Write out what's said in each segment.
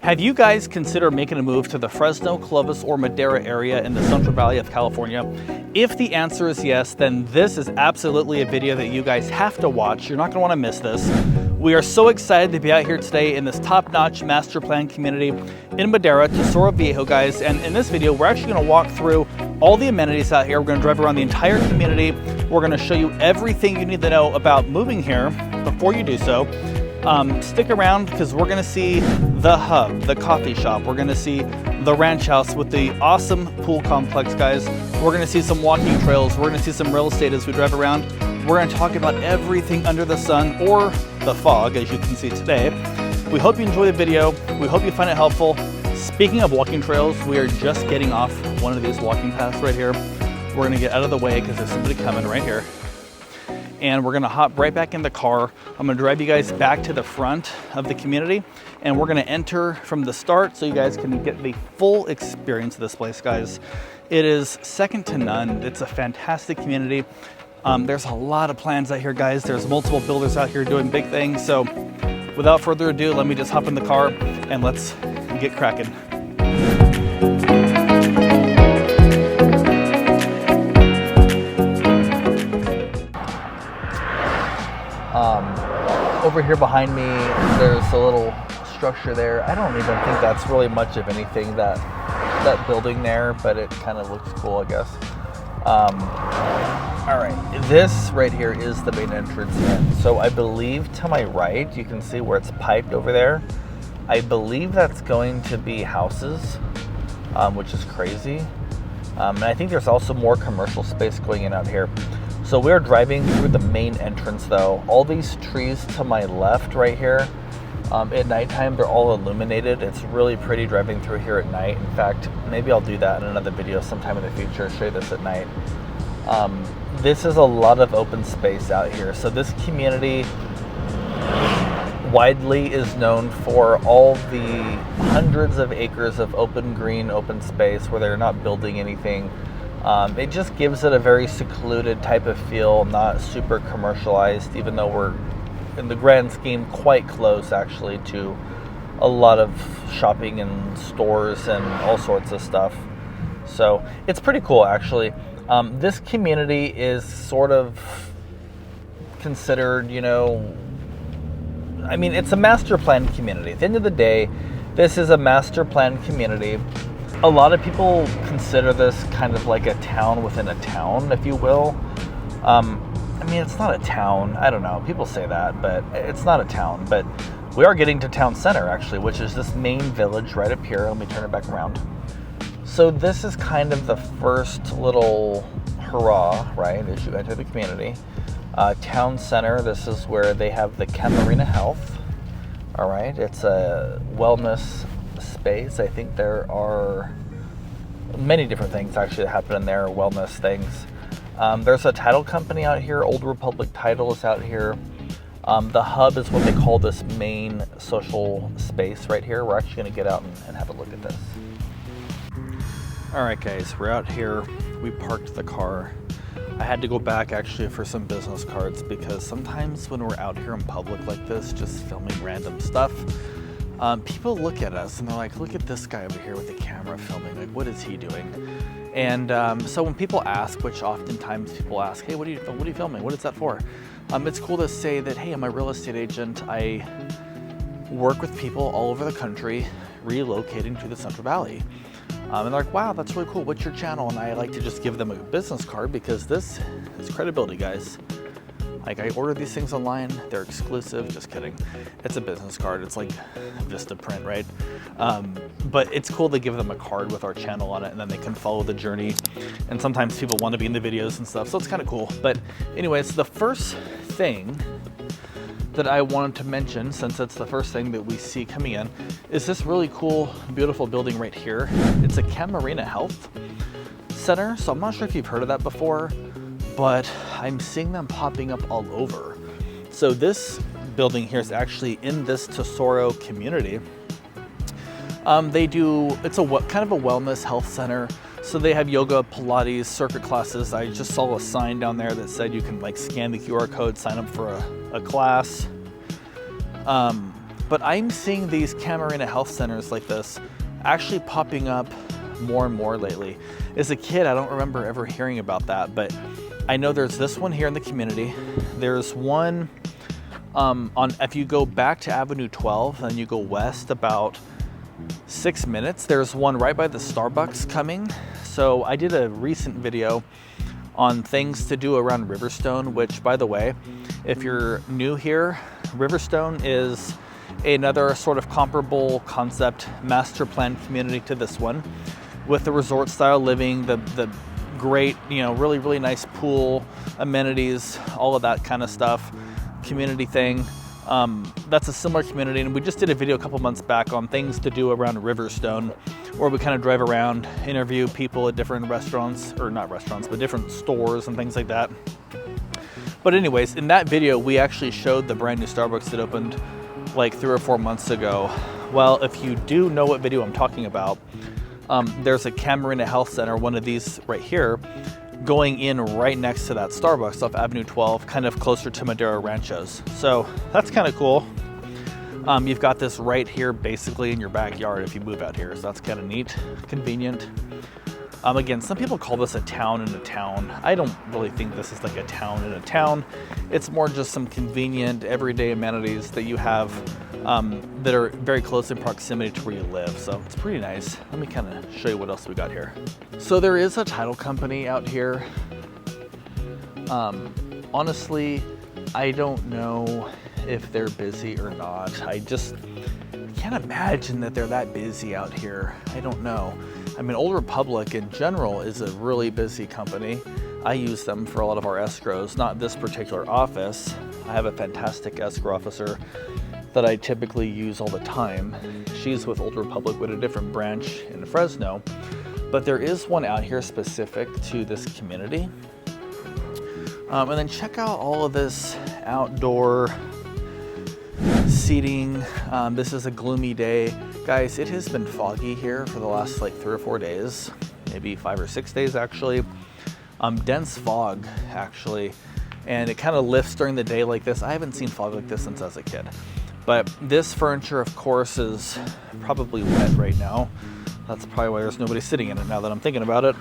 Have you guys considered making a move to the Fresno, Clovis, or Madera area in the Central Valley of California? If the answer is yes, then this is absolutely a video that you guys have to watch. You're not gonna wanna miss this. We are so excited to be out here today in this top-notch master plan community in Madera, Tesoro Viejo, guys. And in this video, we're actually gonna walk through all the amenities out here. We're gonna drive around the entire community. We're gonna show you everything you need to know about moving here before you do so. Stick around because we're gonna see the hub, the coffee shop. We're gonna see the ranch house with the awesome pool complex, guys. We're gonna see some walking trails. We're gonna see some real estate as we drive around. We're gonna talk about everything under the sun or the fog, as you can see today. We hope you enjoy the video. We hope you find it helpful. Speaking of walking trails, we are just getting off one of these walking paths right here. We're gonna get out of the way because there's somebody coming right here. And we're gonna hop right back in the car. I'm gonna drive you guys back to the front of the community, and we're gonna enter from the start so you guys can get the full experience of this place, guys. It is second to none. It's a fantastic community. There's a lot of plans out here, guys. There's multiple builders out here doing big things. So without further ado, let me just hop in the car and let's get cracking. Over here behind me, there's a little structure there. I don't even think that's really much of anything, that building there, but it kind of looks cool, I guess. All right, this right here is the main entrance in. So I believe to my right, you can see where it's piped over there. I believe that's going to be houses, which is crazy. And I think there's also more commercial space going in out here. So we're driving through the main entrance though. All these trees to my left right here, at nighttime, they're all illuminated. It's really pretty driving through here at night. In fact, maybe I'll do that in another video sometime in the future, show you this at night. This is a lot of open space out here. So this community widely is known for all the hundreds of acres of open green, open space where they're not building anything. It just gives it a very secluded type of feel, not super commercialized, even though we're, in the grand scheme, quite close actually to a lot of shopping and stores and all sorts of stuff. So it's pretty cool actually. This community is sort of considered, you know, I mean, it's a master plan community. At the end of the day, this is a master plan community. A lot of people consider this kind of like a town within a town, if you will. I mean, it's not a town. I don't know. People say that, but it's not a town. But we are getting to town center, actually, which is this main village right up here. Let me turn it back around. So this is kind of the first little hurrah, right, as you enter the community. Town center, this is where they have the Camarina Health. All right, it's a wellness space. I think there are many different things actually that happen in there, wellness things. There's a title company out here. Old Republic Title is out here. The hub is what they call this main social space right here. We're actually going to get out and have a look at this. All right, guys, we're out here. We parked the car. I had to go back actually for some business cards because sometimes when we're out here in public like this, just filming random stuff, people look at us and they're like, look at this guy over here with the camera filming, like what is he doing? And so when people ask, which oftentimes people ask, hey, what are you filming? What is that for? It's cool to say that, hey, I'm a real estate agent. I work with people all over the country relocating to the Central Valley. And they're like, wow, that's really cool. What's your channel? And I like to just give them a business card because this is credibility, guys. Like, I order these things online, they're exclusive, just kidding. It's a business card, it's like Vistaprint, right? But it's cool to give them a card with our channel on it and then they can follow the journey. And sometimes people want to be in the videos and stuff, so it's kind of cool. But anyways, the first thing that I wanted to mention, since it's the first thing that we see coming in, is this really cool, beautiful building right here. It's a Camarina Health Center, so I'm not sure if you've heard of that before, but I'm seeing them popping up all over. So this building here is actually in this Tesoro community. It's a kind of a wellness health center. So they have yoga, Pilates, circuit classes. I just saw a sign down there that said you can like scan the QR code, sign up for a class. But I'm seeing these Camarena health centers like this actually popping up more and more lately. As a kid, I don't remember ever hearing about that, but I know there's this one here in the community. There's one if you go back to Avenue 12 and you go west about 6 minutes, there's one right by the Starbucks coming. So I did a recent video on things to do around Riverstone, which, by the way, if you're new here, Riverstone is another sort of comparable concept master plan community to this one, with the resort style living, the great, you know, really nice pool, amenities, all of that kind of stuff, community thing. That's a similar community, and we just did a video a couple months back on things to do around Riverstone, where we kind of drive around, interview people at different restaurants, or not restaurants, but different stores and things like that. But anyways, in that video, we actually showed the brand new Starbucks that opened like 3 or 4 months ago. Well, if you do know what video I'm talking about, there's a Camarena Health Center, one of these right here, going in right next to that Starbucks off Avenue 12, kind of closer to Madera Ranchos. So that's kind of cool. You've got this right here basically in your backyard if you move out here, so that's kind of neat, convenient. Again, some people call this a town in a town. I don't really think this is like a town in a town. It's more just some convenient everyday amenities that you have that are very close in proximity to where you live. So it's pretty nice. Let me kind of show you what else we got here. So there is a title company out here. Honestly, I don't know if they're busy or not. I just can't imagine that they're that busy out here. I don't know. I mean, Old Republic in general is a really busy company. I use them for a lot of our escrows, not this particular office. I have a fantastic escrow officer that I typically use all the time. She's with Old Republic with a different branch in Fresno, but there is one out here specific to this community. And then check out all of this outdoor seating. This is a gloomy day. Guys, it has been foggy here for the last like 3 or 4 days, maybe 5 or 6 days actually. Dense fog actually, and it kind of lifts during the day like this. I haven't seen fog like this since I was a kid. But this furniture, of course, is probably wet right now. That's probably why there's nobody sitting in it now that I'm thinking about it.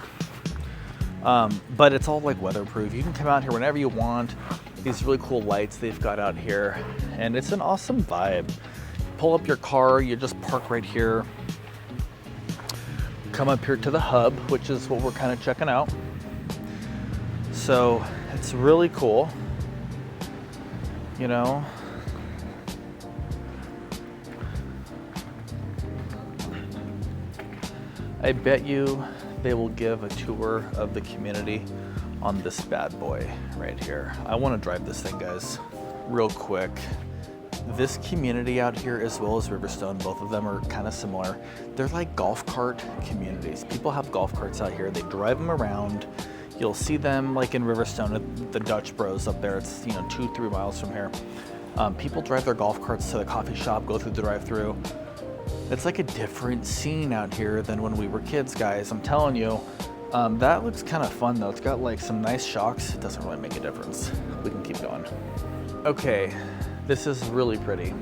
But it's all like weatherproof. You can come out here whenever you want. These really cool lights they've got out here, and it's an awesome vibe. Pull up your car, you just park right here. Come up here to the hub, which is what we're kind of checking out. So it's really cool, you know. I bet you they will give a tour of the community on this bad boy right here. I want to drive this thing, guys, real quick. This community out here, as well as Riverstone, both of them are kind of similar. They're like golf cart communities. People have golf carts out here. They drive them around. You'll see them like in Riverstone at the Dutch Bros up there. It's, you know, 2-3 miles from here. People drive their golf carts to the coffee shop, go through the drive-through. It's like a different scene out here than when we were kids, guys. I'm telling you. That looks kind of fun though. It's got like some nice shocks. It doesn't really make a difference. We can keep going. Okay, this is really pretty.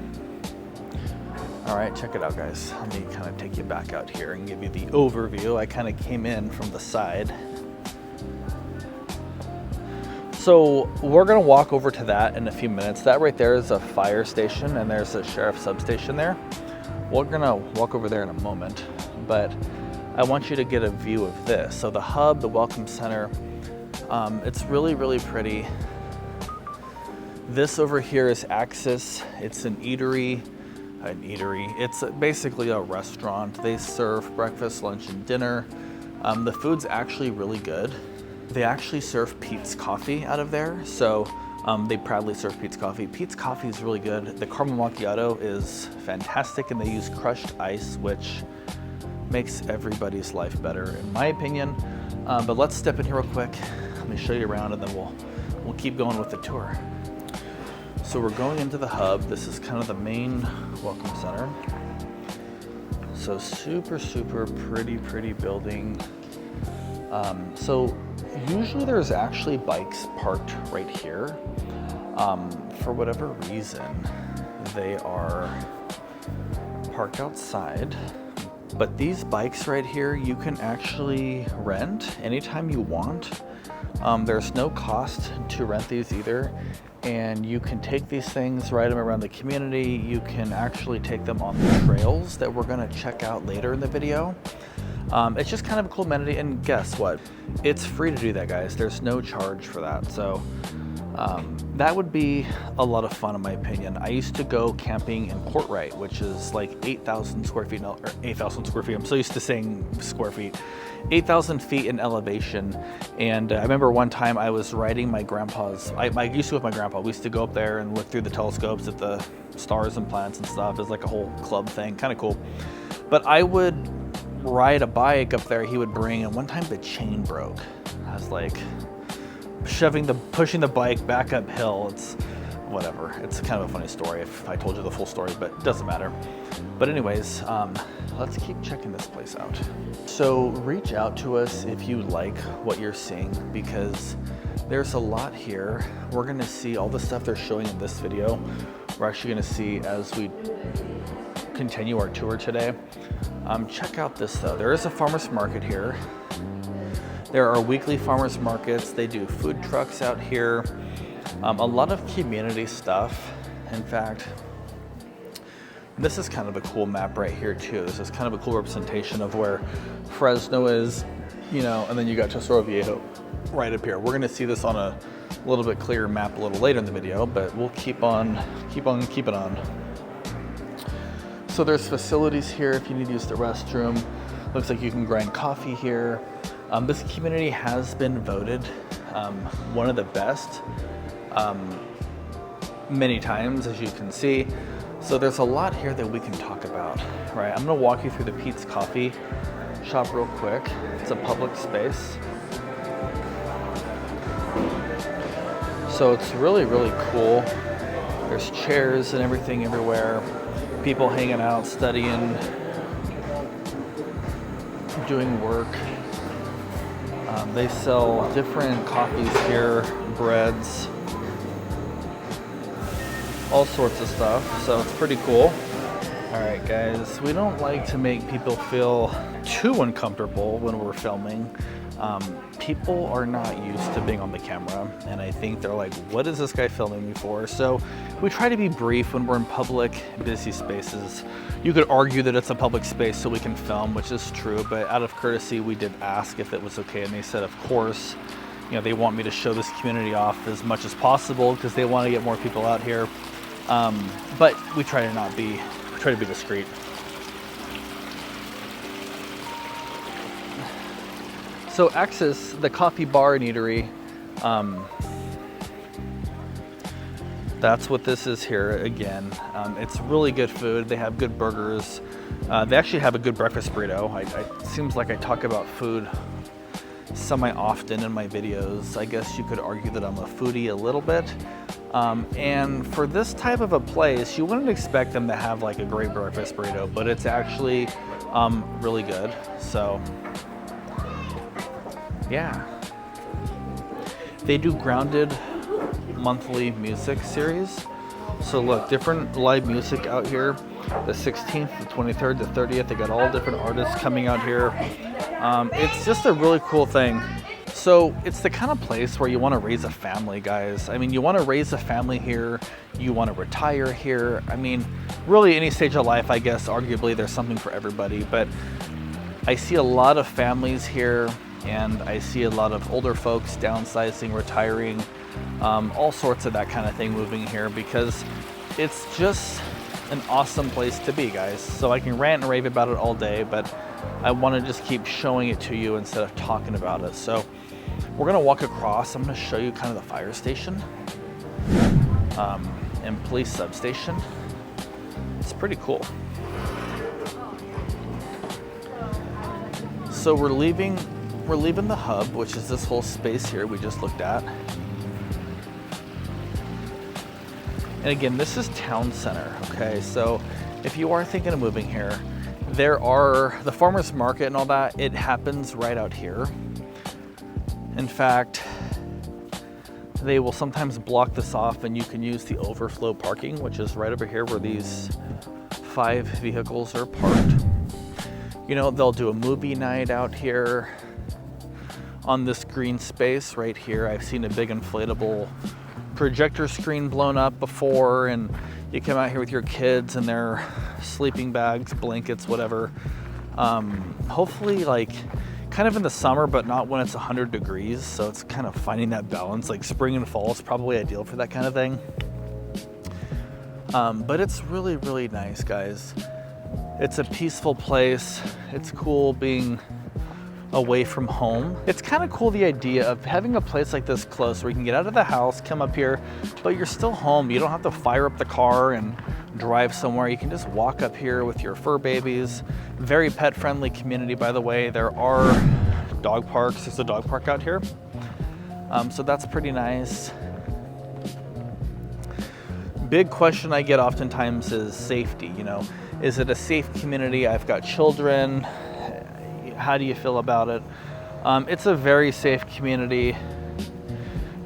All right, check it out, guys. Let me kind of take you back out here and give you the overview. I kind of came in from the side. So we're gonna walk over to that in a few minutes. That right there is a fire station, and there's a sheriff's substation there. We're gonna walk over there in a moment, but I want you to get a view of this. So the hub, the welcome center, it's really pretty. This over here is Axis. It's an eatery. It's basically a restaurant. They serve breakfast, lunch, and dinner. The food's actually really good. They actually serve Pete's Coffee out of there. So they proudly serve Pete's Coffee. Pete's Coffee is really good. The caramel macchiato is fantastic, and they use crushed ice, which makes everybody's life better, in my opinion. But let's step in here real quick. Let me show you around, and then we'll keep going with the tour. So we're going into the hub. This is kind of the main welcome center. So super pretty building. So usually there's actually bikes parked right here. For whatever reason, they are park outside. But these bikes right here, you can actually rent anytime you want. There's no cost to rent these either. And you can take these things, ride them around the community. You can actually take them on the trails that we're gonna check out later in the video. It's just kind of a cool amenity, and guess what? It's free to do that, guys. There's no charge for that. So that would be a lot of fun in my opinion. I used to go camping in Courtright, which is like 8,000 square feet, or 8,000 square feet. I'm so used to saying square feet. 8,000 feet in elevation. And I remember one time I was riding my grandpa's, I used to with my grandpa, we used to go up there and look through the telescopes at the stars and planets and stuff. It's like a whole club thing, kind of cool. But I would ride a bike up there he would bring, and one time the chain broke. I was like pushing the bike back uphill. It's whatever. It's kind of a funny story if I told you the full story, but it doesn't matter. But anyways, let's keep checking this place out. So reach out to us if you like what you're seeing, because there's a lot here. We're gonna see all the stuff they're showing in this video. We're actually gonna see as we continue our tour today. Check out this though. There is a farmer's market here. There are weekly farmers markets. They do food trucks out here. A lot of community stuff. In fact, this is kind of a cool map right here too. This is kind of a cool representation of where Fresno is, you know, and then you got Tesoro Viejo right up here. We're gonna see this on a little bit clearer map a little later in the video, but we'll keep on keeping on. So there's facilities here if you need to use the restroom. Looks like you can grind coffee here. This community has been voted one of the best many times, as you can see. So there's a lot here that we can talk about, right? I'm gonna walk you through the Pete's Coffee shop real quick. It's a public space. So it's really, really cool. There's chairs and everything everywhere. People hanging out, studying, doing work. They sell different coffees here, breads, all sorts of stuff, so it's pretty cool. All right, guys, we don't like to make people feel too uncomfortable when we're filming. People are not used to being on the camera, and I think they're like, what is this guy filming me for? So we try to be brief when we're in public, busy spaces. You could argue that it's a public space so we can film, which is true, but out of courtesy, we did ask if it was okay, and they said, of course. You know, they want me to show this community off as much as possible because they want to get more people out here. But we try to be discreet. So Axis, the coffee bar and eatery, that's what this is here again. It's really good food. They have good burgers. They actually have a good breakfast burrito. It seems like I talk about food semi-often in my videos. I guess you could argue that I'm a foodie a little bit. And for this type of a place, you wouldn't expect them to have like a great breakfast burrito, but it's actually really good. So yeah, they do Grounded monthly music series. So look, different live music out here. The 16th, the 23rd, the 30th, they got all different artists coming out here. It's just a really cool thing. So it's the kind of place where you want to raise a family, guys. I mean, you want to raise a family here. You want to retire here. I mean, really any stage of life, I guess, arguably there's something for everybody. But I see a lot of families here, and I see a lot of older folks downsizing, retiring, all sorts of that kind of thing moving here, because it's just an awesome place to be, guys. So I can rant and rave about it all day, but I want to just keep showing it to you instead of talking about it. So we're gonna walk across. I'm gonna show you kind of the fire station and police substation. It's pretty cool. So we're leaving the hub, which is this whole space here we just looked at. And again, this is town center, okay? So if you are thinking of moving here, there are the farmers market and all that, it happens right out here. In fact, they will sometimes block this off and you can use the overflow parking, which is right over here where these 5 vehicles are parked. You know, they'll do a movie night out here on this green space right here. I've seen a big inflatable projector screen blown up before, and you come out here with your kids and their sleeping bags, blankets, whatever. Hopefully like kind of in the summer, but not when it's 100 degrees. So it's kind of finding that balance. Like spring and fall is probably ideal for that kind of thing. But it's really, really nice, guys. It's a peaceful place. It's cool being away from home. It's kind of cool, the idea of having a place like this close where you can get out of the house, come up here, but you're still home. You don't have to fire up the car and drive somewhere. You can just walk up here with your fur babies. Very pet friendly community, by the way. There are dog parks. There's a dog park out here. So that's pretty nice. Big question I get oftentimes is safety. You know, is it a safe community? I've got children. How do you feel about it? It's a very safe community,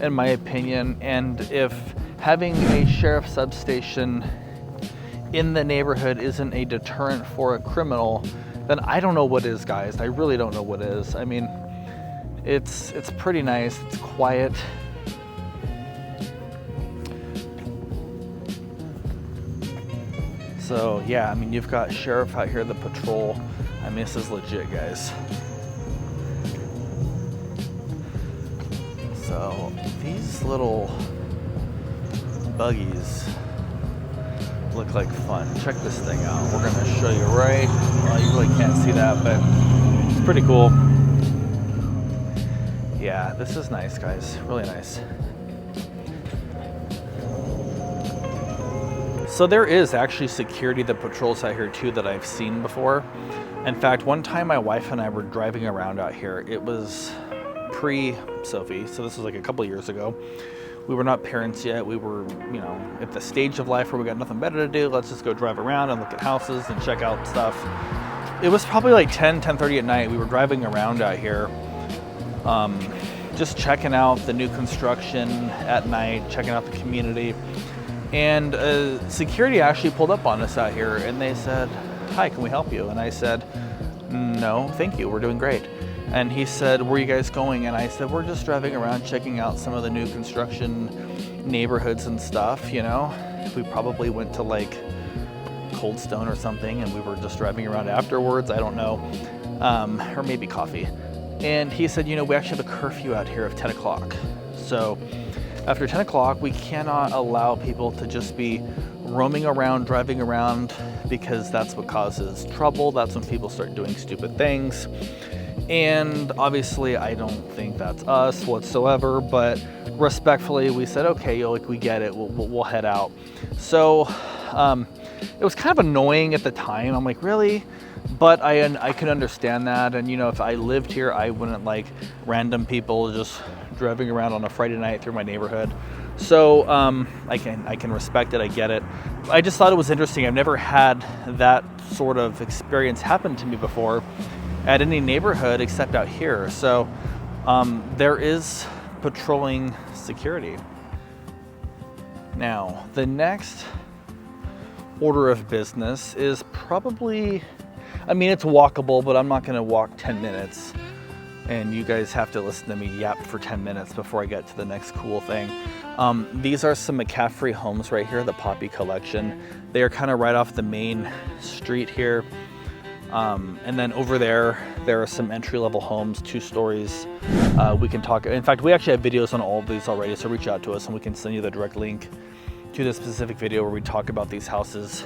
in my opinion. And if having a sheriff's substation in the neighborhood isn't a deterrent for a criminal, then I don't know what is, guys. I really don't know what is. I mean, it's pretty nice. It's quiet. So yeah, I mean, you've got sheriff out here, the patrol. I mean, this is legit, guys. So these little buggies look like fun. Check this thing out. We're gonna show you right. Well, you really can't see that, but it's pretty cool. Yeah, this is nice, guys. Really nice. So there is actually security that patrols out here too that I've seen before. In fact, one time my wife and I were driving around out here. It was pre-Sophie, so this was like a couple years ago. We were not parents yet. We were, you know, at the stage of life where we got nothing better to do. Let's just go drive around and look at houses and check out stuff. It was probably like 10:30 at night. We were driving around out here, just checking out the new construction at night, checking out the community. And security actually pulled up on us out here, and they said, "Hi, can we help you?" And I said, "No, thank you, we're doing great." And he said, "Where are you guys going?" And I said, "We're just driving around checking out some of the new construction neighborhoods and stuff, you know. We probably went to like Cold Stone or something, and we were just driving around afterwards, I don't know, or maybe coffee." And he said, "You know, we actually have a curfew out here of 10 o'clock. So after 10 o'clock, we cannot allow people to just be roaming around, driving around, because that's what causes trouble. That's when people start doing stupid things." And obviously, I don't think that's us whatsoever, but respectfully, we said, "Okay, like, we get it. We'll head out." So it was kind of annoying at the time. I'm like, really? But I can understand that. And, you know, if I lived here, I wouldn't like random people just driving around on a Friday night through my neighborhood. So I can respect it. I get it. I just thought it was interesting. I've never had that sort of experience happen to me before at any neighborhood except out here. So there is patrolling security. Now, the next order of business is probably, I mean, it's walkable, but I'm not going to walk 10 minutes. And you guys have to listen to me yap for 10 minutes before I get to the next cool thing. These are some McCaffrey homes right here, the Poppy Collection. They are kind of right off the main street here. And then over there are some entry-level homes, 2 stories. We can talk, in fact, we actually have videos on all of these already, so reach out to us and we can send you the direct link to the specific video where we talk about these houses.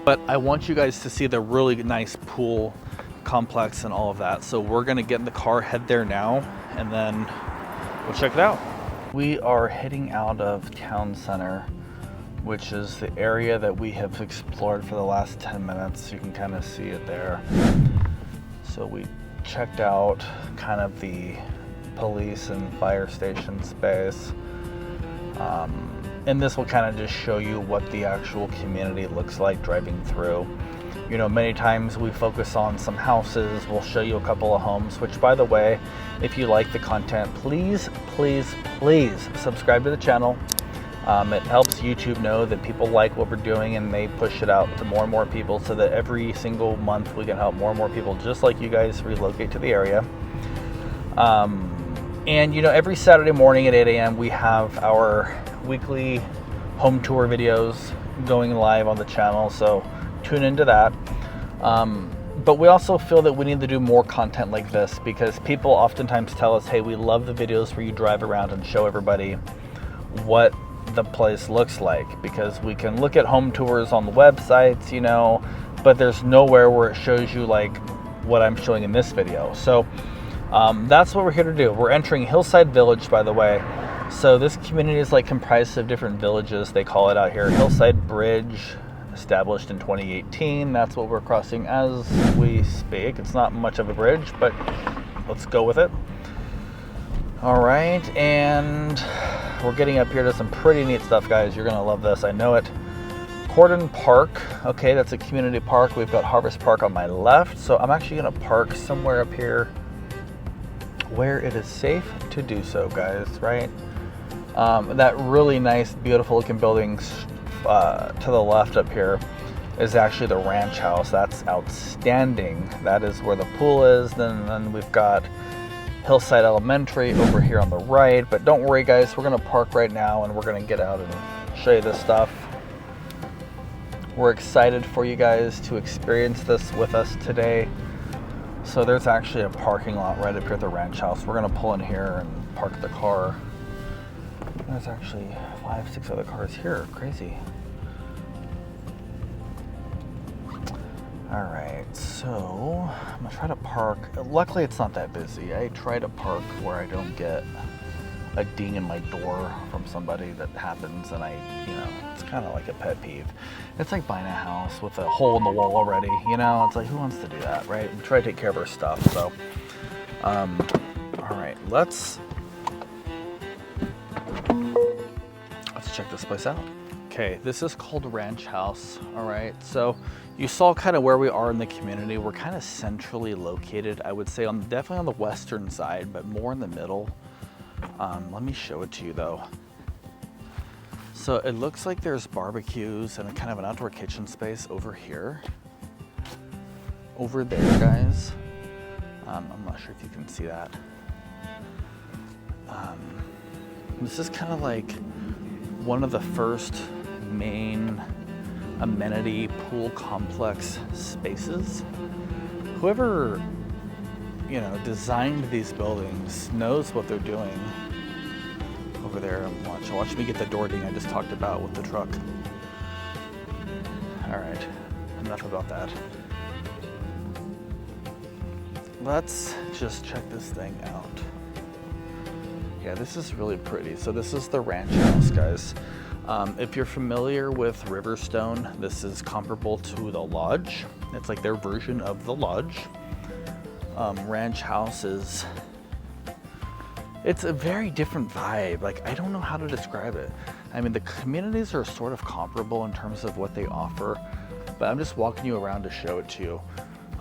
But I want you guys to see the really nice pool complex and all of that. So we're gonna get in the car, head there now, and then we'll check it out. We are heading out of town center, which is the area that we have explored for the last 10 minutes. You can kind of see it there. So we checked out kind of the police and fire station space. And this will kind of just show you what the actual community looks like driving through. You know, many times we focus on some houses. We'll show you a couple of homes, which, by the way, if you like the content, please, please, please subscribe to the channel. It helps YouTube know that people like what we're doing, and they push it out to more and more people, so that every single month we can help more and more people just like you guys relocate to the area. And you know, every Saturday morning at 8 a.m. we have our weekly home tour videos going live on the channel, so tune into that. But we also feel that we need to do more content like this, because people oftentimes tell us, hey, we love the videos where you drive around and show everybody what the place looks like, because we can look at home tours on the websites, you know, but there's nowhere where it shows you like what I'm showing in this video. So that's what we're here to do. We're entering Hillside Village, by the way. So this community is like comprised of different villages, they call it out here. Hillside Bridge, established in 2018. That's what we're crossing as we speak. It's not much of a bridge, but let's go with it. All right, and we're getting up here to some pretty neat stuff, guys. You're gonna love this, I know it. Cordon Park, okay, that's a community park. We've got Harvest Park on my left, so I'm actually gonna park somewhere up here where it is safe to do so, guys, right? That really nice, beautiful looking buildings to the left up here is actually the ranch house. That's outstanding. That is where the pool is. Then we've got Hillside Elementary over here on the right. But don't worry, guys, we're gonna park right now and we're gonna get out and show you this stuff. We're excited for you guys to experience this with us today. So there's actually a parking lot right up here at the ranch house. We're gonna pull in here and park the car. There's actually 5, 6 other cars here, crazy. All right, so I'm gonna try to park. Luckily, it's not that busy. I try to park where I don't get a ding in my door from somebody that happens, and you know, it's kind of like a pet peeve. It's like buying a house with a hole in the wall already, you know? It's like, who wants to do that, right? We try to take care of our stuff, so. All right, let's check this place out. Okay, this is called Ranch House, all right? So you saw kind of where we are in the community. We're kind of centrally located, I would say, definitely on the western side, but more in the middle. Let me show it to you though. So it looks like there's barbecues and kind of an outdoor kitchen space over here. Over there, guys. I'm not sure if you can see that. This is kind of like one of the first main amenity pool complex spaces. Whoever, you know, designed these buildings knows what they're doing. Over there, watch me get the door ding I just talked about with the truck. All right, enough about that. Let's just check this thing out. Yeah, this is really pretty. So this is the ranch house, guys. If you're familiar with Riverstone, this is comparable to the lodge. It's like their version of the lodge. Ranch house it's a very different vibe. Like, I don't know how to describe it. I mean, the communities are sort of comparable in terms of what they offer, but I'm just walking you around to show it to you.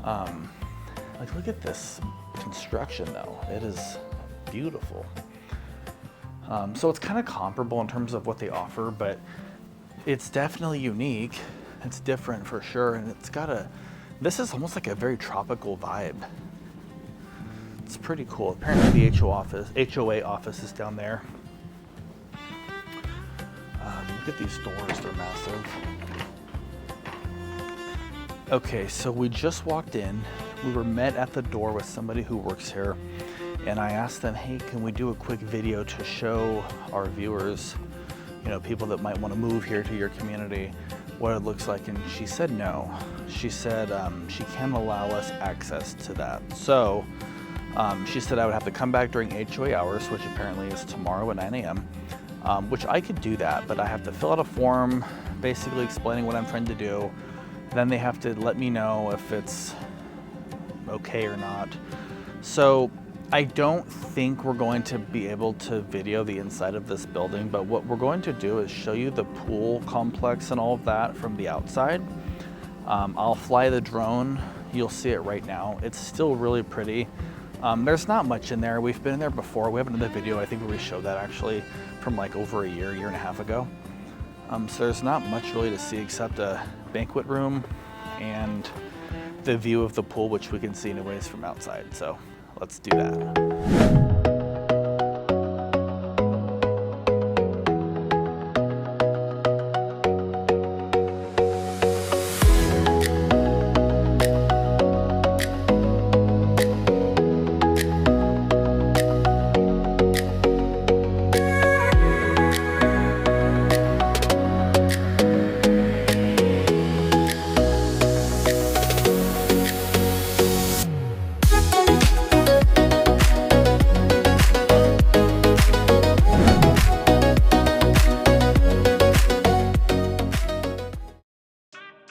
Like, look at this construction though. It is beautiful. So it's kind of comparable in terms of what they offer, but it's definitely unique. It's different for sure, and this is almost like a very tropical vibe. It's pretty cool. Apparently the HOA office is down there. Look at these doors, they're massive. Okay, so we just walked in. We were met at the door with somebody who works here, and I asked them, hey, can we do a quick video to show our viewers, you know, people that might want to move here to your community, what it looks like? And she said no. She said she can't allow us access to that. So she said I would have to come back during HOA hours, which apparently is tomorrow at 9 a.m., which I could do that, but I have to fill out a form basically explaining what I'm trying to do. Then they have to let me know if it's okay or not. So I don't think we're going to be able to video the inside of this building, but what we're going to do is show you the pool complex and all of that from the outside. I'll fly the drone. You'll see it right now. It's still really pretty. There's not much in there. We've been in there before. We have another video, I think, where we showed that actually from like over a year and a half ago. So there's not much really to see except a banquet room and the view of the pool, which we can see anyways from outside. So let's do that.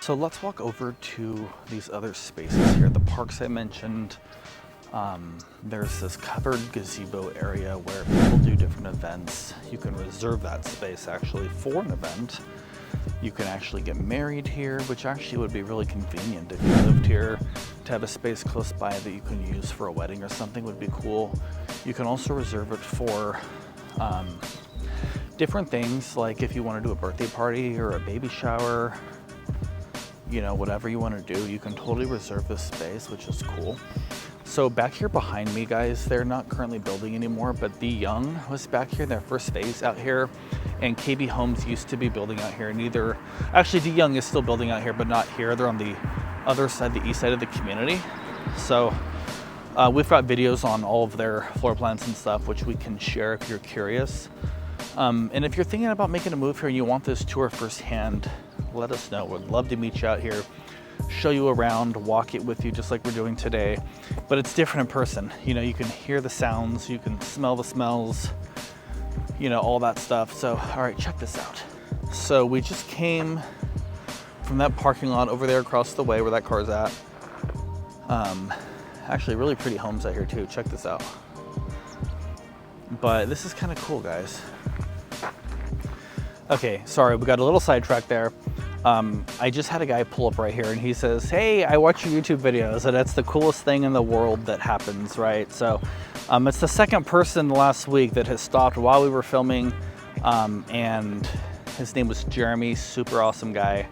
So let's walk over to these other spaces here. The parks I mentioned, there's this covered gazebo area where people do different events. You can reserve that space actually for an event. You can actually get married here, which actually would be really convenient if you lived here. To have a space close by that you can use for a wedding or something would be cool. You can also reserve it for different things, like if you want to do a birthday party or a baby shower, you know, whatever you want to do, you can totally reserve this space, which is cool. So back here behind me, guys, they're not currently building anymore, but The Young was back here, their first phase out here, and KB Homes used to be building out here. Neither, actually The Young is still building out here, but not here. They're on the other side, the east side of the community. So we've got videos on all of their floor plans and stuff, which we can share if you're curious. And if you're thinking about making a move here and you want this tour firsthand, let us know. We'd love to meet you out here, show you around, walk it with you just like we're doing today. But it's different in person. You know, you can hear the sounds, you can smell the smells, you know, all that stuff. So, all right, check this out. So we just came from that parking lot over there across the way where that car's at. Actually, really pretty homes out here too. Check this out. But this is kind of cool, guys. Okay, sorry, we got a little sidetracked there. I just had a guy pull up right here and he says, hey, I watch your YouTube videos, and that's the coolest thing in the world that happens, right? So it's the second person last week that has stopped while we were filming, and his name was Jeremy, super awesome guy.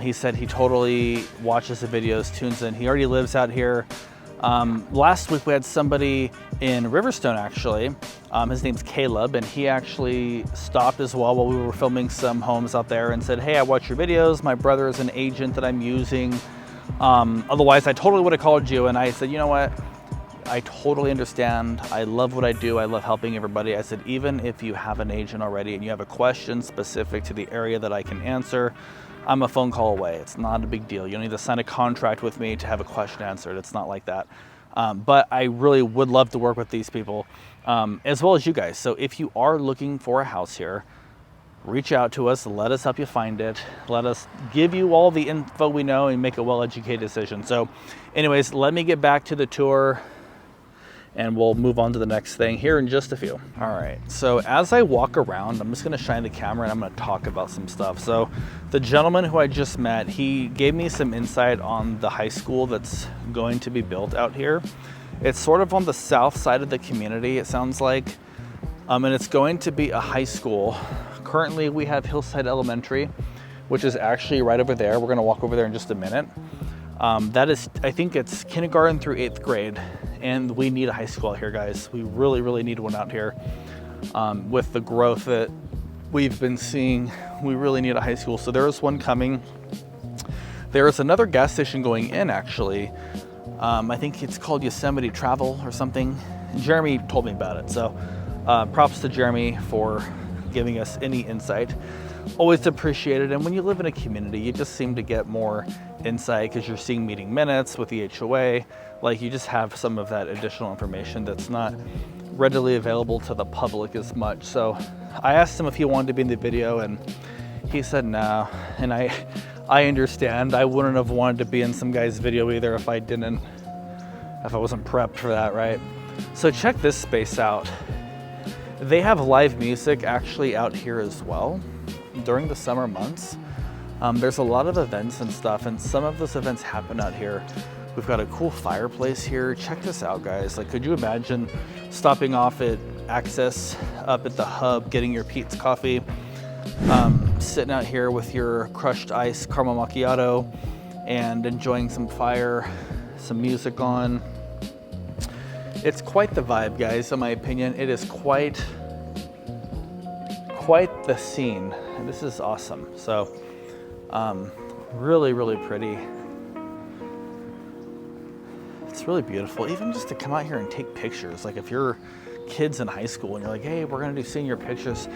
He said he totally watches the videos, tunes in. He already lives out here. Last week we had somebody in Riverstone actually. His name's Caleb, and he actually stopped as well while we were filming some homes out there and said, hey, I watch your videos. My brother is an agent that I'm using. Otherwise I totally would have called you. And I said, you know what? I totally understand. I love what I do. I love helping everybody. I said, even if you have an agent already and you have a question specific to the area that I can answer, I'm a phone call away. It's not a big deal. You don't need to sign a contract with me to have a question answered. It's not like that. But I really would love to work with these people, as well as you guys. So if you are looking for a house here, reach out to us. Let us help you find it. Let us give you all the info we know and make a well-educated decision. So anyways, let me get back to the tour and we'll move on to the next thing here in just a few. All right, so as I walk around, I'm just gonna shine the camera and I'm gonna talk about some stuff. So the gentleman who I just met, he gave me some insight on the high school that's going to be built out here. It's sort of on the south side of the community, it sounds like. And it's going to be a high school. Currently we have Hillside Elementary, which is actually right over there. We're gonna walk over there in just a minute. That is, I think it's kindergarten through 8th grade. And we need a high school out here, guys. We really, really need one out here. With the growth that we've been seeing, we really need a high school. So there is one coming. There is another gas station going in, actually. I think it's called Yosemite Travel or something. Jeremy told me about it. So props to Jeremy for giving us any insight. Always appreciated. And when you live in a community, you just seem to get more insight because you're seeing meeting minutes with the HOA. Like, you just have some of that additional information that's not readily available to the public as much. So I asked him if he wanted to be in the video, and he said no. And I understand. I wouldn't have wanted to be in some guy's video either if I wasn't prepped for that, right? So check this space out. They have live music actually out here as well during the summer months. There's a lot of events and stuff, and some of those events happen out here. We've got a cool fireplace here. Check this out, guys. Like, could you imagine stopping off at Access up at the hub, getting your Pete's coffee, sitting out here with your crushed ice caramel macchiato and enjoying some fire, some music on. It's quite the vibe, guys, in my opinion. It is quite the scene. This is awesome. So really, really pretty. It's really beautiful, even just to come out here and take pictures. Like if you're kids in high school and you're like, hey, we're gonna do senior pictures.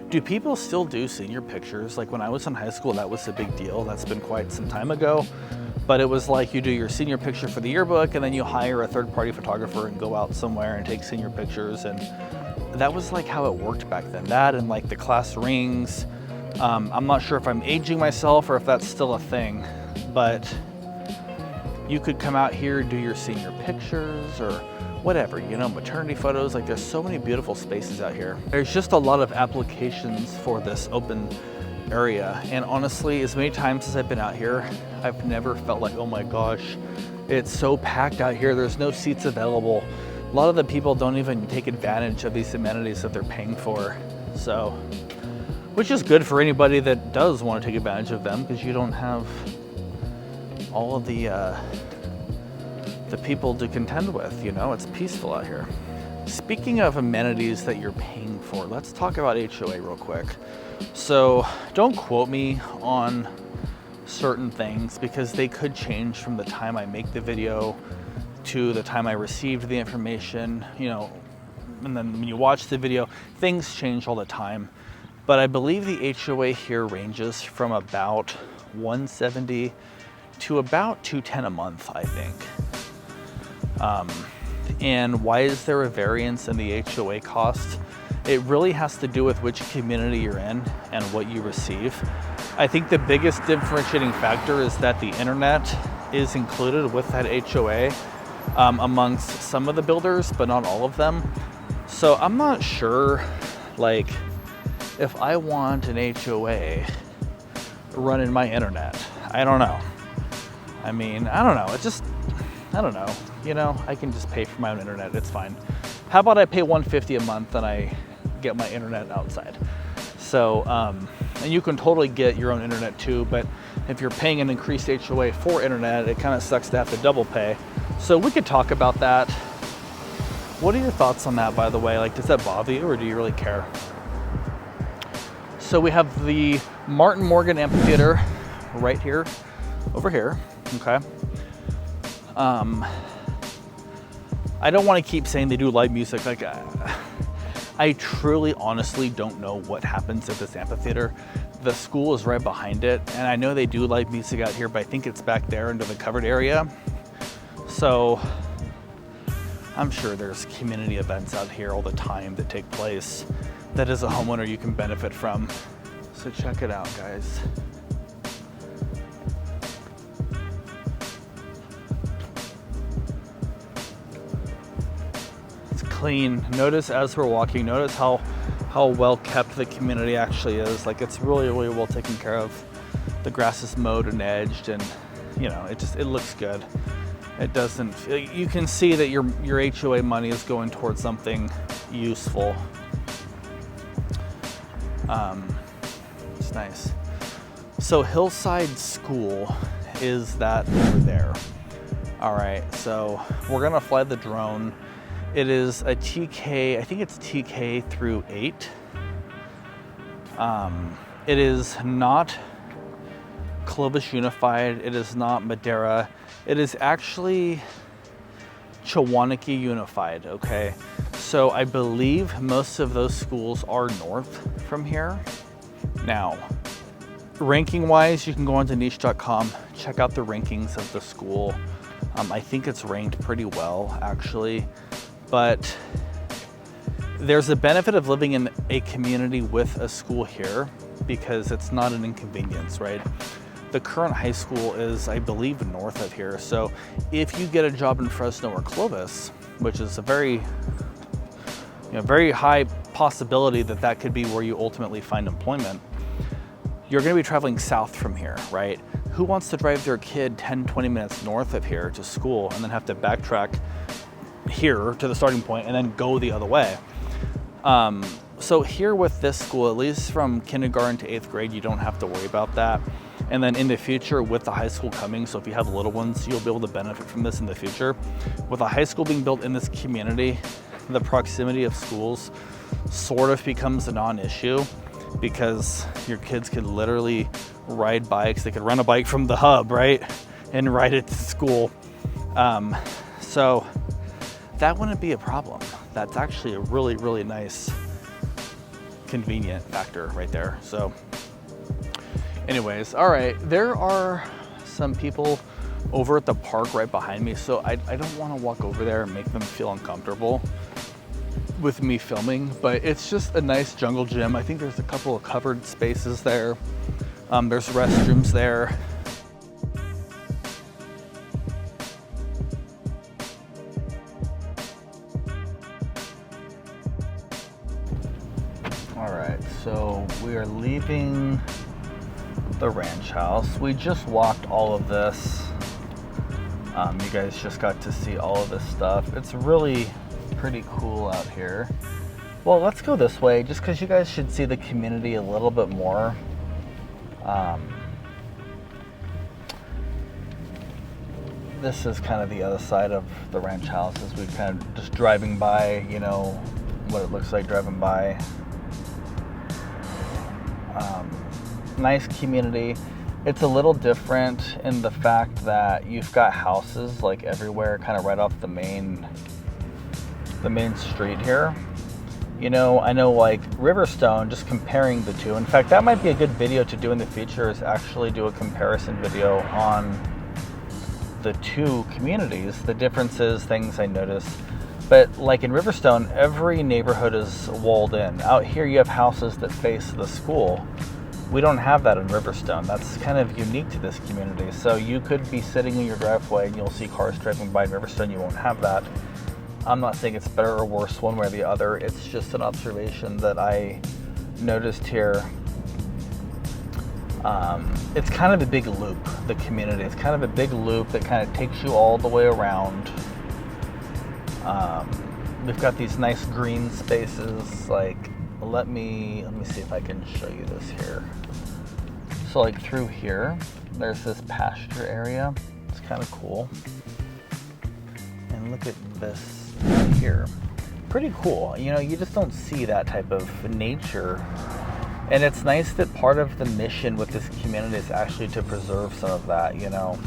Do people still do senior pictures? Like when I was in high school, that was a big deal. That's been quite some time ago. But it was like you do your senior picture for the yearbook and then you hire a third-party photographer and go out somewhere and take senior pictures. And that was like how it worked back then. That and like the class rings. I'm not sure if I'm aging myself or if that's still a thing, but you could come out here, do your senior pictures or whatever, you know, maternity photos. Like there's so many beautiful spaces out here. There's just a lot of applications for this open area. And honestly, as many times as I've been out here, I've never felt like, oh my gosh, it's so packed out here. There's no seats available. A lot of the people don't even take advantage of these amenities that they're paying for. So, which is good for anybody that does want to take advantage of them, because you don't have all of the people to contend with, you know. It's peaceful out here. Speaking of amenities that you're paying for, let's talk about HOA real quick. So don't quote me on certain things because they could change from the time I make the video to the time I received the information, you know, and then when you watch the video, things change all the time. But I believe the HOA here ranges from about $170 to about $210 a month, I think. And why is there a variance in the HOA cost? It really has to do with which community you're in and what you receive. I think the biggest differentiating factor is that the internet is included with that HOA amongst some of the builders, but not all of them. So I'm not sure, like, if I want an HOA running my internet. I don't know. I mean, I don't know. I don't know. You know, I can just pay for my own internet. It's fine. How about I pay $150 a month and I get my internet outside? So, and you can totally get your own internet too, but if you're paying an increased HOA for internet, it kind of sucks to have to double pay. So we could talk about that. What are your thoughts on that, by the way? Like, does that bother you or do you really care? So we have the Martin Morgan Amphitheater right here, over here, okay? I don't want to keep saying they do live music. Like, I truly, honestly don't know what happens at this amphitheater. The school is right behind it, and I know they do live music out here, but I think it's back there into the covered area. So I'm sure there's community events out here all the time that take place that as a homeowner you can benefit from. So check it out, guys. Clean. Notice as we're walking, notice how well kept the community actually is. Like, it's really, really well taken care of. The grass is mowed and edged, and you know, it looks good. It doesn't, you can see that your HOA money is going towards something useful. It's nice. So Hillside School is that over there. All right, so we're gonna fly the drone. It is a TK, I think it's TK through 8. It is not Clovis Unified. It is not Madera. It is actually Chawanakee Unified, okay? So I believe most of those schools are north from here. Now, ranking wise, you can go onto niche.com, check out the rankings of the school. I think it's ranked pretty well, actually. But there's a benefit of living in a community with a school here because it's not an inconvenience, right? The current high school is, I believe, north of here. So if you get a job in Fresno or Clovis, which is a very high possibility that that could be where you ultimately find employment, you're going to be traveling south from here, right? who wants to drive their kid 10, 20 minutes north of here to school and then have to backtrack here to the starting point and then go the other way? So here with this school, at least from kindergarten to 8th grade, you don't have to worry about that. And then in the future with the high school coming, so if you have little ones, you'll be able to benefit from this in the future. With a high school being built in this community, the proximity of schools sort of becomes a non-issue, because your kids could literally ride bikes. They could rent a bike from the hub, right? And ride it to school. So that wouldn't be a problem. That's actually a really, really nice, convenient factor right there. So anyways, all right, there are some people over at the park right behind me, so I don't want to walk over there and make them feel uncomfortable with me filming, but it's just a nice jungle gym. I think there's a couple of covered spaces there. There's restrooms there. All right, so we are leaving the ranch house. We just walked all of this. You guys just got to see all of this stuff. It's really pretty cool out here. Well, let's go this way just because you guys should see the community a little bit more. This is kind of the other side of the ranch house as we kind of just driving by, you know, what it looks like driving by. Nice community. It's a little different in the fact that you've got houses like everywhere, kind of right off the main street here. You know, I know like Riverstone, just comparing the two. In fact, that might be a good video to do in the future, is actually do a comparison video on the two communities, the differences, things I noticed. But like in Riverstone, every neighborhood is walled in. Out here you have houses that face the school. We don't have that in Riverstone. That's kind of unique to this community. So you could be sitting in your driveway and you'll see cars driving by. In Riverstone, you won't have that. I'm not saying it's better or worse one way or the other. It's just an observation that I noticed here. It's kind of a big loop, the community. It's kind of a big loop that kind of takes you all the way around. We've got these nice green spaces. Like, let me see if I can show you this here. So like through here, there's this pasture area. It's kind of cool. And look at this here. Pretty cool. You know, you just don't see that type of nature. And it's nice that part of the mission with this community is actually to preserve some of that, you know.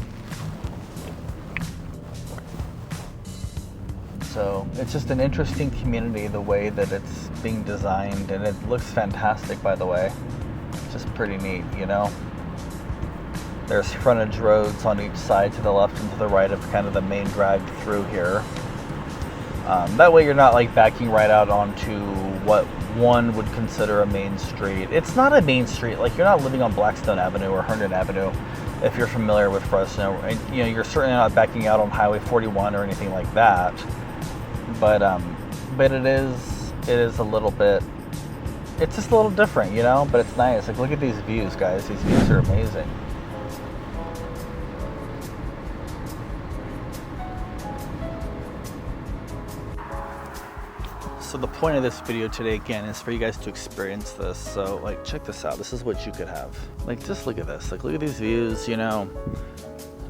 So it's just an interesting community, the way that it's being designed, and it looks fantastic, by the way. Just pretty neat, you know. There's frontage roads on each side, to the left and to the right of kind of the main drive through here. That way you're not like backing right out onto what one would consider a main street. It's not a main street. Like, you're not living on Blackstone Avenue or Herndon Avenue if you're familiar with Fresno. And, you know, you're certainly not backing out on Highway 41 or anything like that. But it is a little bit, it's just a little different, you know, but it's nice. Like, look at these views, guys. These views are amazing. So the point of this video today, again, is for you guys to experience this. So, like, check this out. This is what you could have. Like, just look at this. Like, look at these views, you know.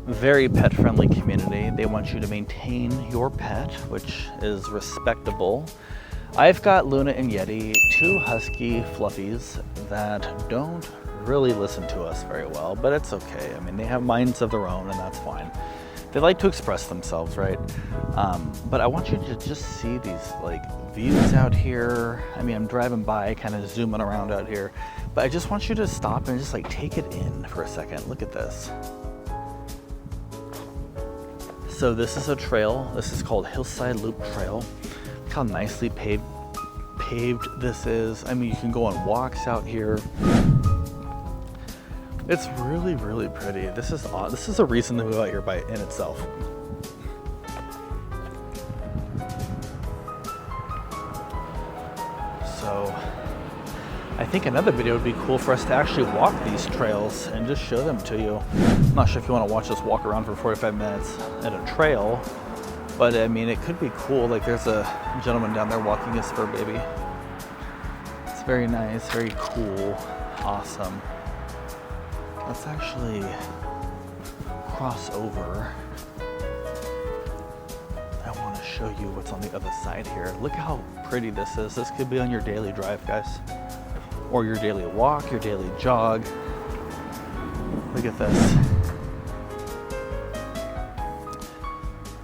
Very pet-friendly community. They want you to maintain your pet, which is respectable. I've got Luna and Yeti, two husky fluffies that don't really listen to us very well, but it's okay. I mean, they have minds of their own, and that's fine. They like to express themselves, right? But I want you to just see these like views out here. I mean, I'm driving by, kind of zooming around out here, but I just want you to stop and just like take it in for a second. Look at this. So this is a trail. This is called Hillside Loop Trail. Look how nicely paved this is. I mean, you can go on walks out here. It's really, really pretty. This is odd. This is a reason to move out here by in itself. So I think another video would be cool for us to actually walk these trails and just show them to you. I'm not sure if you want to watch us walk around for 45 minutes at a trail, but I mean, it could be cool. Like there's a gentleman down there walking his fur baby. It's very nice, very cool, awesome. Let's actually cross over. I want to show you what's on the other side here. Look how pretty this is. This could be on your daily drive, guys. Or your daily walk, your daily jog. Look at this.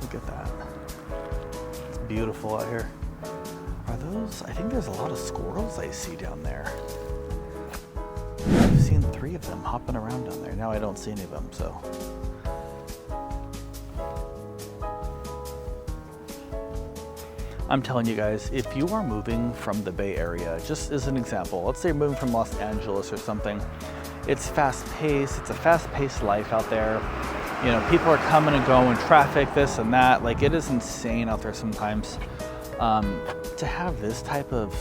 Look at that. It's beautiful out here. Are those, I think there's a lot of squirrels I see down there. I've seen 3 of them hopping around down there. Now I don't see any of them, so. I'm telling you guys, if you are moving from the Bay Area, just as an example, let's say you're moving from Los Angeles or something, it's fast-paced, it's a fast-paced life out there. You know, people are coming and going, traffic, this and that. Like, it is insane out there sometimes. To have this type of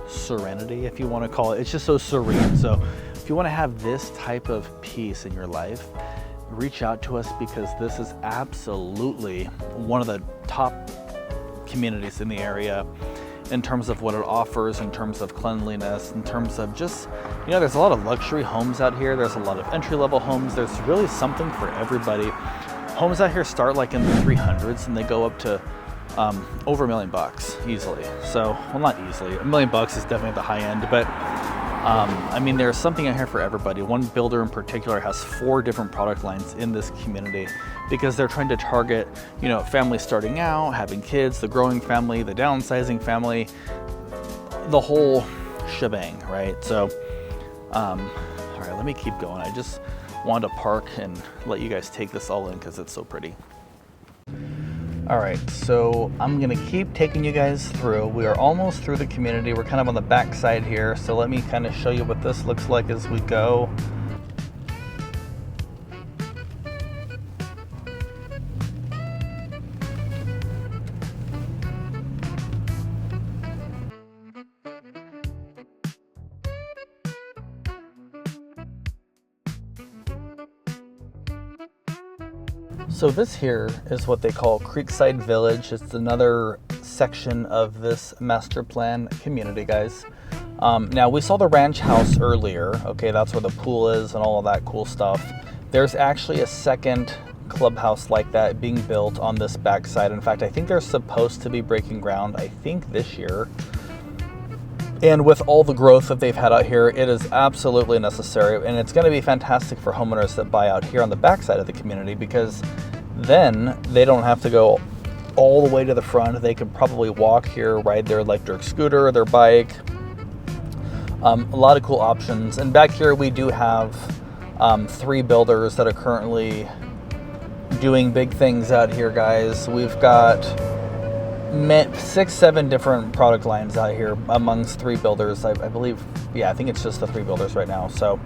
serenity, if you want to call it, it's just so serene. So if you want to have this type of peace in your life, reach out to us, because this is absolutely one of the top communities in the area in terms of what it offers, in terms of cleanliness, in terms of just, you know, there's a lot of luxury homes out here. There's a lot of entry-level homes. There's really something for everybody. Homes out here start like in the 300s and they go up to over $1 million easily. So, well, not easily. $1 million is definitely the high end, but I mean, there's something out here for everybody. One builder in particular has 4 different product lines in this community because they're trying to target, you know, families starting out, having kids, the growing family, the downsizing family, the whole shebang, right? So, all right, let me keep going. I just wanted to park and let you guys take this all in because it's so pretty. All right, so I'm gonna keep taking you guys through. We are almost through the community. We're kind of on the back side here. So let me kind of show you what this looks like as we go. So this here is what they call Creekside Village. It's another section of this master plan community, guys. Now we saw the ranch house earlier. Okay, that's where the pool is and all of that cool stuff. There's actually a second clubhouse like that being built on this backside. In fact, I think they're supposed to be breaking ground, I think this year. And with all the growth that they've had out here, it is absolutely necessary. And it's going to be fantastic for homeowners that buy out here on the backside of the community, because then they don't have to go all the way to the front. They could probably walk here, ride their electric scooter, their bike. A lot of cool options. And back here we do have 3 builders that are currently doing big things out here, guys. We've got 6, 7 different product lines out here amongst 3 builders. I believe, yeah, I think it's just the 3 builders right now. So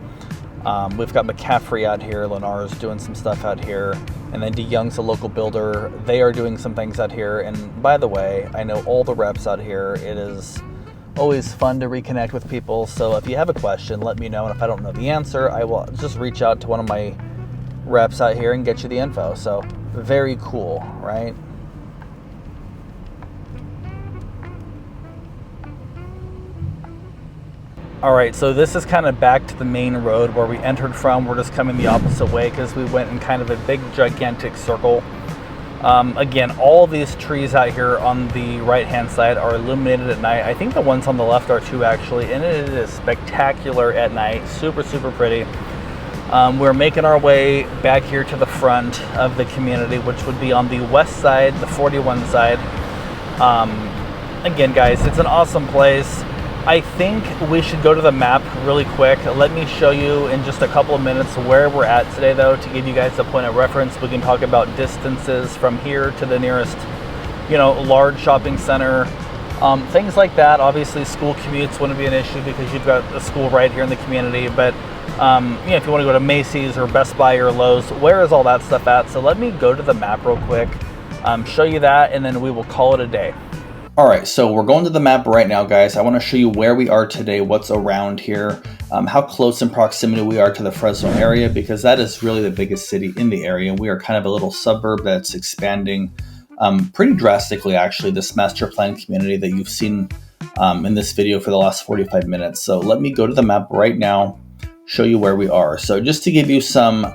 we've got McCaffrey out here, Lennar's doing some stuff out here, and then DeYoung's a local builder. They are doing some things out here. And by the way, I know all the reps out here. It is always fun to reconnect with people. So if you have a question, let me know. And if I don't know the answer, I will just reach out to one of my reps out here and get you the info. So very cool, right? All right, so this is kind of back to the main road where we entered from. We're just coming the opposite way because we went in kind of a big, gigantic circle. Again, all of these trees out here on the right-hand side are illuminated at night. I think the ones on the left are too, actually, and it is spectacular at night. Super, super pretty. We're making our way back here to the front of the community, which would be on the west side, the 41 side. Again, guys, it's an awesome place. I think we should go to the map really quick. Let me show you in just a couple of minutes where we're at today, though, to give you guys a point of reference. We can talk about distances from here to the nearest, you know, large shopping center, things like that. Obviously, school commutes wouldn't be an issue because you've got a school right here in the community. But you know, if you want to go to Macy's or Best Buy or Lowe's, where is all that stuff at? So let me go to the map real quick, show you that, and then we will call it a day. All right, so we're going to the map right now, guys. I want to show you where we are today, what's around here, how close in proximity we are to the Fresno area, because that is really the biggest city in the area. We are kind of a little suburb that's expanding pretty drastically, actually, this master plan community that you've seen in this video for the last 45 minutes. So let me go to the map right now, show you where we are. So just to give you some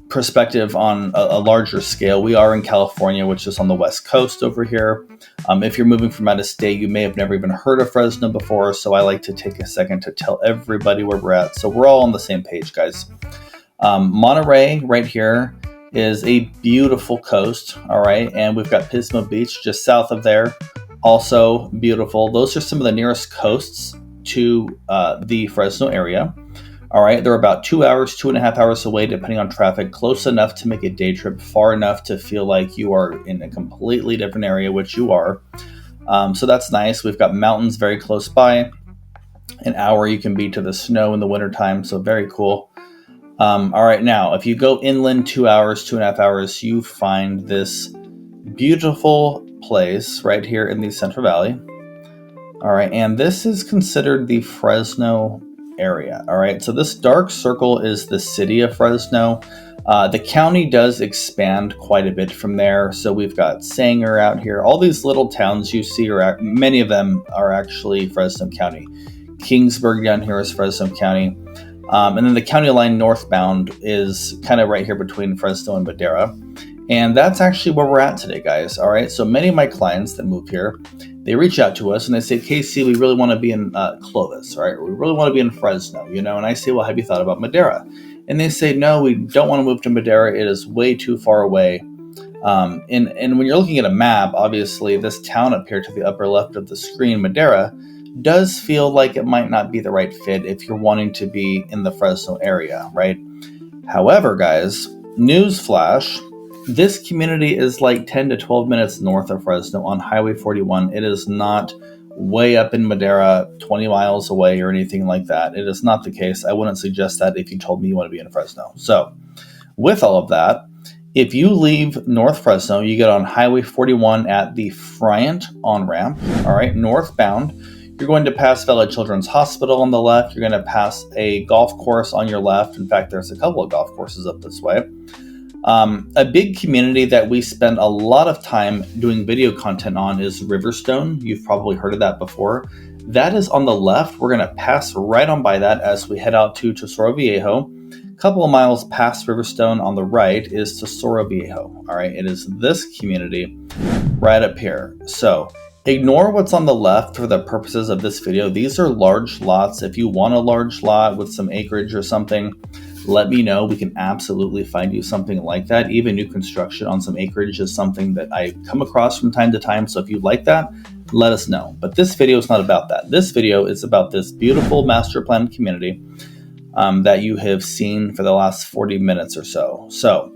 perspective on a larger scale, we are in California, which is on the West Coast over here. If you're moving from out of state, you may have never even heard of Fresno before, so I like to take a second to tell everybody where we're at, so we're all on the same page, guys. Monterey right here is a beautiful coast, all right, and we've got Pismo Beach just south of there, also beautiful. Those are some of the nearest coasts to the Fresno area. All right, they're about 2 hours, 2.5 hours away, depending on traffic, close enough to make a day trip, far enough to feel like you are in a completely different area, which you are. So that's nice. We've got mountains very close by. An hour you can be to the snow in the wintertime, so very cool. All right, now, if you go inland 2 hours, 2.5 hours, you find this beautiful place right here in the Central Valley. All right, and this is considered the Fresno area. All right, so this dark circle is the city of Fresno. The county does expand quite a bit from there. So we've got Sanger out here. All these little towns you see, many of them are actually Fresno County. Kingsburg down here is Fresno County. And then the county line northbound is kind of right here between Fresno and Madera. And that's actually where we're at today, guys. All right, so many of my clients that move here, they reach out to us and they say, Casey, we really want to be in Clovis, right? We really want to be in Fresno, you know? And I say, well, have you thought about Madera? And they say, no, we don't want to move to Madera. It is way too far away. And when you're looking at a map, obviously this town up here to the upper left of the screen, Madera, does feel like it might not be the right fit if you're wanting to be in the Fresno area, right? However, guys, newsflash, this community is like 10 to 12 minutes north of Fresno on Highway 41. It is not way up in Madera, 20 miles away or anything like that. It is not the case. I wouldn't suggest that if you told me you want to be in Fresno. So with all of that, if you leave North Fresno, you get on Highway 41 at the Friant on-ramp, all right, northbound. You're going to pass Vela Children's Hospital on the left. You're going to pass a golf course on your left. In fact, there's a couple of golf courses up this way. A big community that we spend a lot of time doing video content on is Riverstone. You've probably heard of that before. That is on the left. We're going to pass right on by that as we head out to Tesoro Viejo. A couple of miles past Riverstone on the right is Tesoro Viejo. All right, it is this community right up here. So ignore what's on the left for the purposes of this video. These are large lots. If you want a large lot with some acreage or something, let me know. We can absolutely find you something like that. Even new construction on some acreage is something that I come across from time to time. So if you like that, let us know. But this video is not about that. This video is about this beautiful master plan community that you have seen for the last 40 minutes or so. So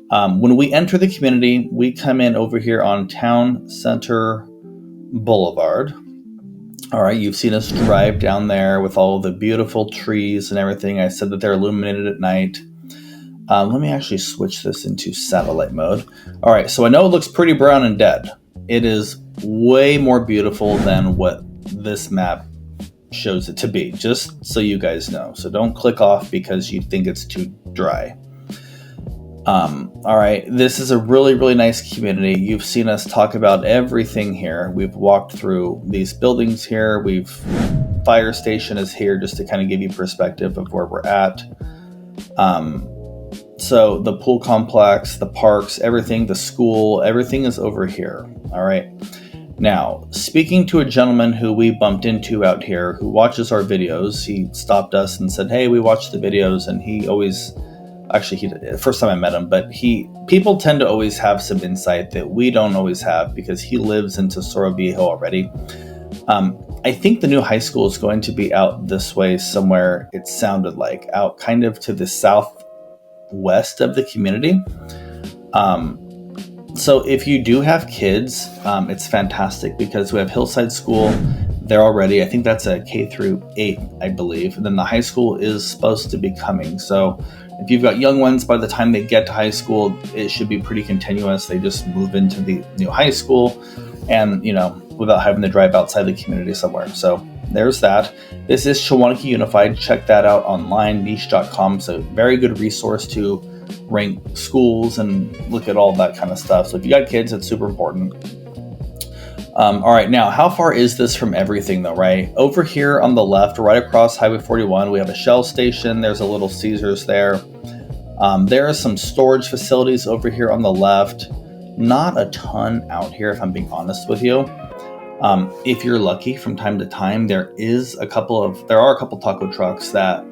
when we enter the community, we come in over here on Town Center Boulevard. All right, you've seen us drive down there with all the beautiful trees and everything. I said that they're illuminated at night. Let me actually switch this into satellite mode. All right, so I know it looks pretty brown and dead. It is way more beautiful than what this map shows it to be, just so you guys know. So don't click off because you think it's too dry. All right, this is a really, really nice community. You've seen us talk about everything here. We've walked through these buildings here. Fire station is here just to kind of give you perspective of where we're at. So the pool complex, the parks, everything, the school, everything is over here. All right. Now, speaking to a gentleman who we bumped into out here who watches our videos, he stopped us and said, hey, we watch the videos, and he always... Actually, first time I met him, but people tend to always have some insight that we don't always have because he lives in Tesoro Viejo already. I think the new high school is going to be out this way somewhere, it sounded like, out kind of to the southwest of the community. So if you do have kids, it's fantastic because we have Hillside School there already. I think that's a K through 8, I believe. And then the high school is supposed to be coming. So if you've got young ones, by the time they get to high school, it should be pretty continuous. They just move into the new high school. and, you know, without having to drive outside the community somewhere. So there's that. This is Shawanaki Unified. Check that out online, niche.com. It's a very good resource to rank schools and look at all that kind of stuff. So if you got kids, it's super important. All right, now, how far is this from everything though, right? Over here on the left, right across Highway 41, we have a Shell station. There's a little Caesars there. There are some storage facilities over here on the left. Not a ton out here, if I'm being honest with you. If you're lucky, from time to time, there are a couple taco trucks that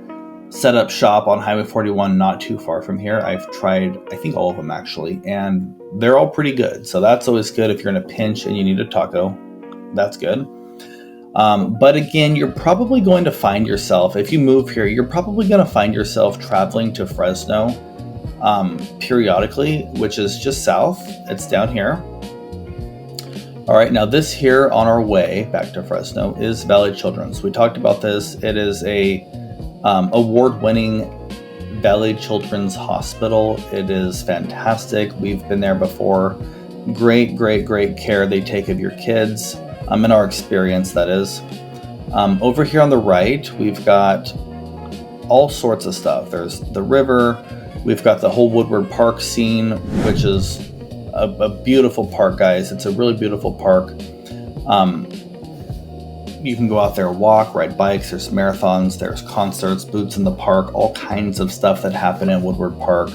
set up shop on Highway 41 not too far from here. I've tried, I think, all of them actually, and they're all pretty good. So that's always good if you're in a pinch and you need a taco. That's good. But again, you're probably going to find yourself, if you move here, you're probably going to find yourself traveling to Fresno periodically, which is just south. It's down here. All right, now this here on our way back to Fresno is Valley Children's. We talked about this. It is a award-winning Valley Children's Hospital. It is fantastic. We've been there before. Great care they take of your kids. In our experience, that is. Over here on the right, we've got all sorts of stuff. There's the river. We've got the whole Woodward Park scene, which is a beautiful park, guys. It's a really beautiful park. You can go out there, walk, ride bikes. There's marathons, there's concerts, booths in the park, all kinds of stuff that happen in Woodward Park.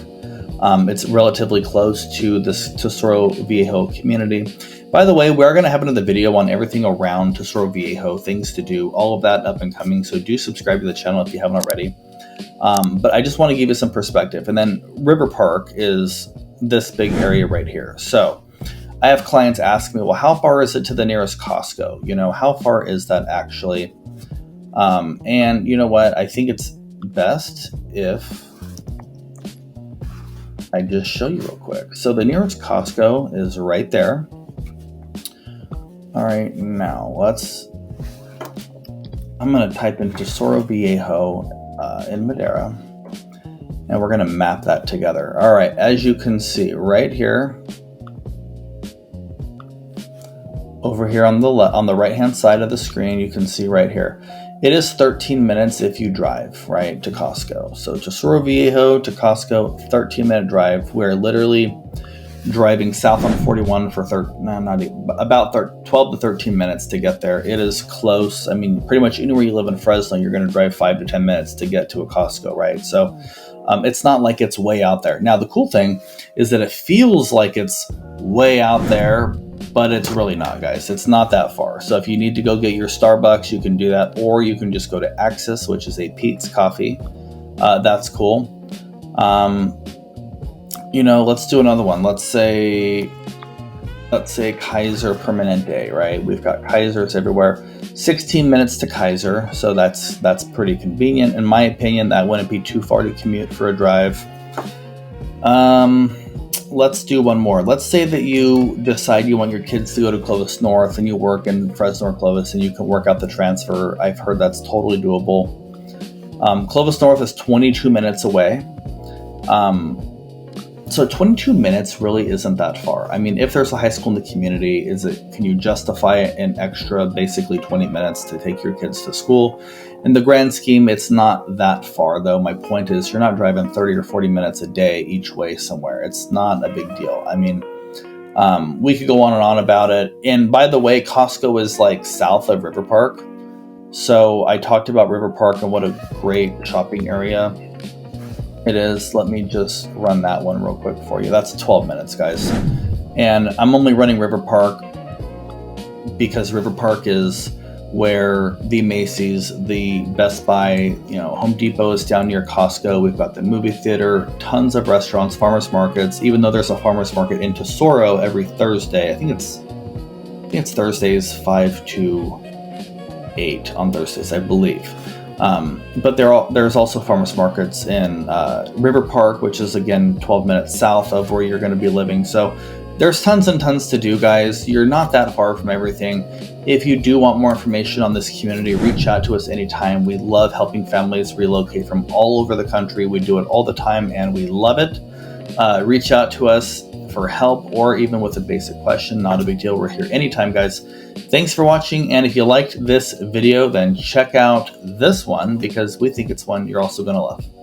It's relatively close to this Tesoro Viejo community. By the way, we are going to have another video on everything around Tesoro Viejo, things to do, all of that up and coming. So do subscribe to the channel if you haven't already. But I just want to give you some perspective. And then River Park is this big area right here. So I have clients ask me, well, how far is it to the nearest Costco? You know, how far is that actually? And you know what? I think it's best if I just show you real quick. So the nearest Costco is right there. All right, now I'm going to type in Tesoro Viejo in Madera, and we're going to map that together. All right, as you can see right here, over here on the right-hand side of the screen, you can see right here, it is 13 minutes if you drive, right, to Costco. So Tesoro Viejo to Costco, 13-minute drive. We're literally driving south on 41 for 12 to 13 minutes to get there. It is close. I mean, pretty much anywhere you live in Fresno, you're going to drive 5 to 10 minutes to get to a Costco, right? So it's not like it's way out there. Now, the cool thing is that it feels like it's way out there, but it's really not, guys. It's not that far. So if you need to go get your Starbucks, you can do that, or you can just go to Axis, which is a Pete's Coffee. That's cool. You know, let's do another one. Let's say Kaiser Permanente, right? We've got Kaisers everywhere. 16 minutes to Kaiser, so that's pretty convenient. In my opinion, that wouldn't be too far to commute for a drive. Let's do one more. Let's say that you decide you want your kids to go to Clovis North and you work in Fresno or Clovis and you can work out the transfer. I've heard that's totally doable. Clovis North is 22 minutes away. So 22 minutes really isn't that far. I mean, if there's a high school in the community, can you justify an extra basically 20 minutes to take your kids to school? In the grand scheme, it's not that far, though. My point is you're not driving 30 or 40 minutes a day each way somewhere. It's not a big deal. I mean, we could go on and on about it. And by the way, Costco is like south of River Park. So I talked about River Park and what a great shopping area it is. Let me just run that one real quick for you. That's 12 minutes, guys. And I'm only running River Park because River Park is where the Macy's, the Best Buy, Home Depot is down near Costco. We've got the movie theater, tons of restaurants, farmers markets, even though there's a farmers market in Tesoro every Thursday. I think it's Thursdays 5 to 8 on Thursdays, I believe. But there's also farmers markets in River Park, which is again 12 minutes south of where you're going to be living. So there's tons and tons to do, guys. You're not that far from everything. If you do want more information on this community, reach out to us anytime. We love helping families relocate from all over the country. We do it all the time and we love it. Reach out to us, for help or even with a basic question, not a big deal. We're here anytime, guys. Thanks for watching. And if you liked this video, then check out this one because we think it's one you're also going to love.